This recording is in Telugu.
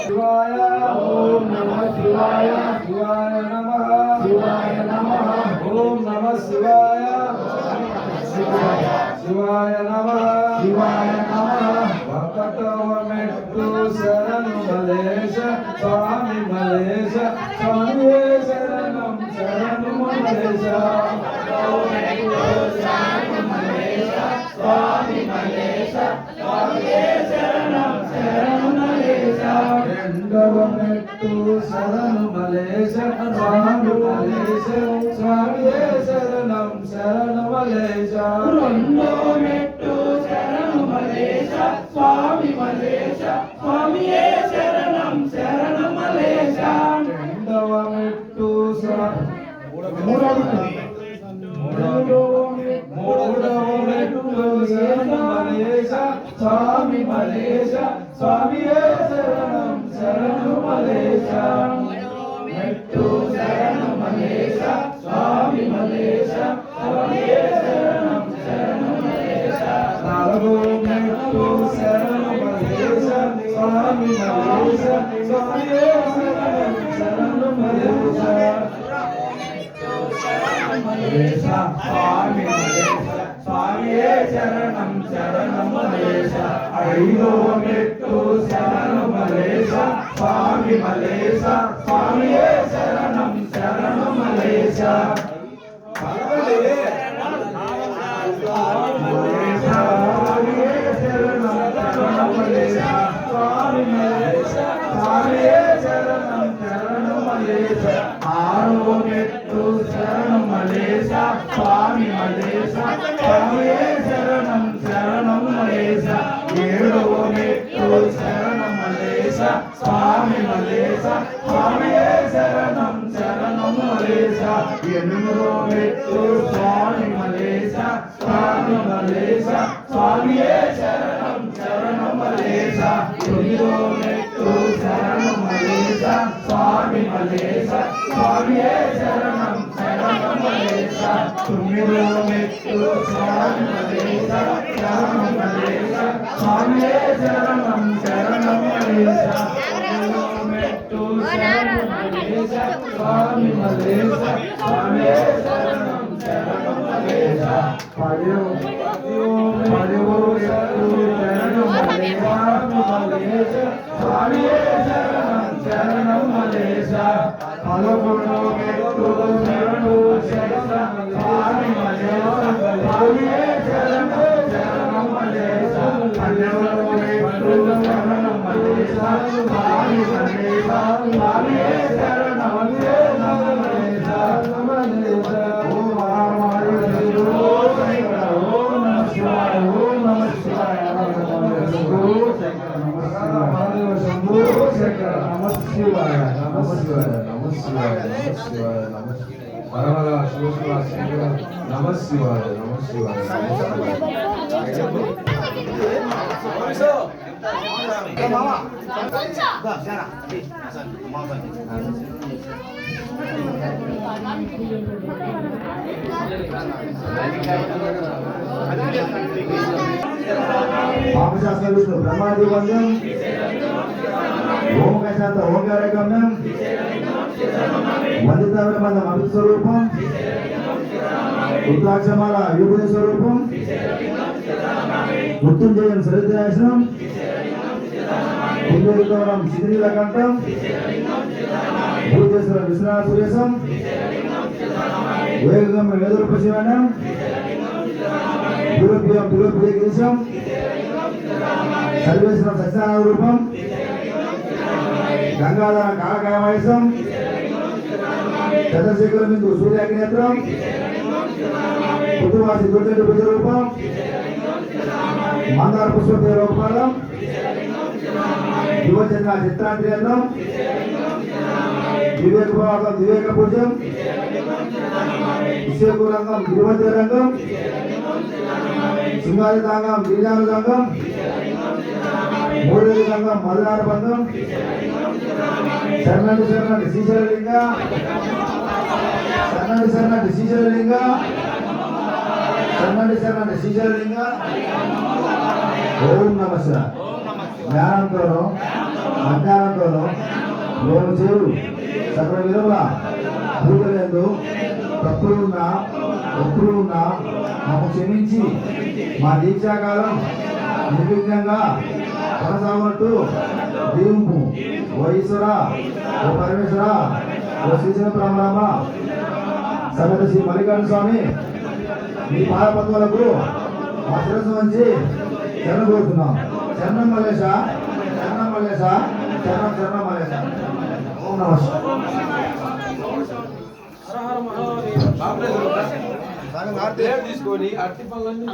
శివాయ ఓం నమః శివాయ శివాయ నమః శివాయ నమః ఓం నమః శివాయ శివాయ నమః శివాయ నమః భక్తవ మెట్టు శరణు మలేశ స్వామి మలేశ స్వామి శరణం శరణు మలేశ స్వామి మలేశ స్వామి శరణం శరణు మలేశ రెండవ మెట్టు శరణు మలేశ స్వామి మలేశ స్వామి శరణం శరణు మలేశ రెండవ మెట్టు శరణు మలేశ స్వామి మలేశ స్వామి శరణం శరణు మలేశ రెండవ మెట్టు మూడవ మెట్టు శరణు మలేశ స్వామి మలేశ స్వామి శరణం శరణు మలేశ మెట్టు శరణు మలేశ స్వామి మలేశ స్వామి శరణం శరణు మలేశ నాలుగో మెట్టు శరణు మలేశ స్వామి మలేశ స్వామి శరణం శరణు మలేశ మలేశ స్వామి మలేశ స్వామి శరణం శరణం మలేశ ఐదో మెట్టు శరణు మలేశ స్వామి మలేశ స్వామి శరణం శరణు మలేశ ఆరో మెట్టు శరణం మలేశ స్వామి మలేశ స్వామి శరణం శరణం మలేశ ఏడవ మెట్టు శరణం మలేశ స్వామి మలేశ స్వామి శరణం శరణం మలేశ ఎనిమిదో మెట్టు స్వామి మలేశ స్వామి మలేశ స్వామి శరణం శరణం మలేశ తొమ్మిదో మెట్టు శరణం మలేశ స్వామి మలేశ స్వామి శరణం శరణం మలేశ తొమ్మిదో మెట్టు స్వామి మలేశ స్వామి మలేశ స్వామి శరణం శరణం మలేశ తొమ్మిదో మెట్టు శరణం మలేశ స్వామి మలేశ స్వామి శరణం శరణం మలేశ పదివో శరణం మలేశ స్వామి శరణం శరణం మలేశ పదకొండో మెట్టు శరణు స్వామి మలేశ స్వామి శరణం శరణం మలేశ పన్నెండవ మెట్టు శరణం మలేశ స్వామి మలేశ స్వామి శరణం శరణం మలేశ మలేశ ఓం నమః శివాయ ఓం నమః శివాయ శంభో శంకర నమః శివాయ నమః శివాయ నమః శివాయ నమః శివాయ నమః హర శివ శివ శంకర నమః శివాయ నమః శివాయ పాపశాస్త్ర విష్ణు బ్రహ్మాది వందం ఓంకాశాంత ఓంకార గమ్యం వందితావిరమందం అమృత స్వరూపం రుద్రాక్షమాల యోగుని స్వరూపం మృత్యుంజయం సరిద్రాసనం పుణ్యగౌరం శిథిలీలకంఠం భూతేశ్వర విశ్వనాథ సురేశం వేగగమ్య వేదరూపశివనం దురభ్యం దురభ్య గిరిశం సర్వేశ్వరం సత్యనారాయణ రూపం గంగాధర కాళకాయమయసం చంద్రశేఖర బిందు సూర్యాగ్నేత్రం పుట్టువాసి దుర్జటి భుజ రూపం మందార పుష్ప రూపాలం యువచంద్ర చిత్రాంత్రేంద్రం వివేక భాగం వివేక పూజం విశ్వకురంగం గిరివంతి రంగం సింగారితాంగం గిరిజానుదంగం మూడేది రంగం మధునార బంధం శరణి శరణి శ్రీశైలలింగ శరణి శరణి శ్రీశైలలింగ శరణి శరణి శ్రీశైలలింగ ఓం నమః శివాయ జ్ఞానంతో అజ్ఞానంతోనూ మేము చేరు సకల విధముల పూజలందు తప్పులు ఉన్నా ఒప్పులు ఉన్నా మాకు క్షమించి మా దీక్షాకాలం నిర్విఘ్నంగా కొనసాగునట్టు దీవుము. ఓ ఈశ్వర, ఓ పరమేశ్వర, ఓ శ్రీశైలం రామరామ సమేత శ్రీ మల్లికార్జున స్వామి మీ పాదపద్మలకు మా శిరస్సు వంచి శరణ కోరుతున్నాం. శరణం మల్లేశ, శరణం మల్లేశ, శరణం శరణం మల్లేశ. ఓం నమః తీసుకొని అట్టి పనులన్నీ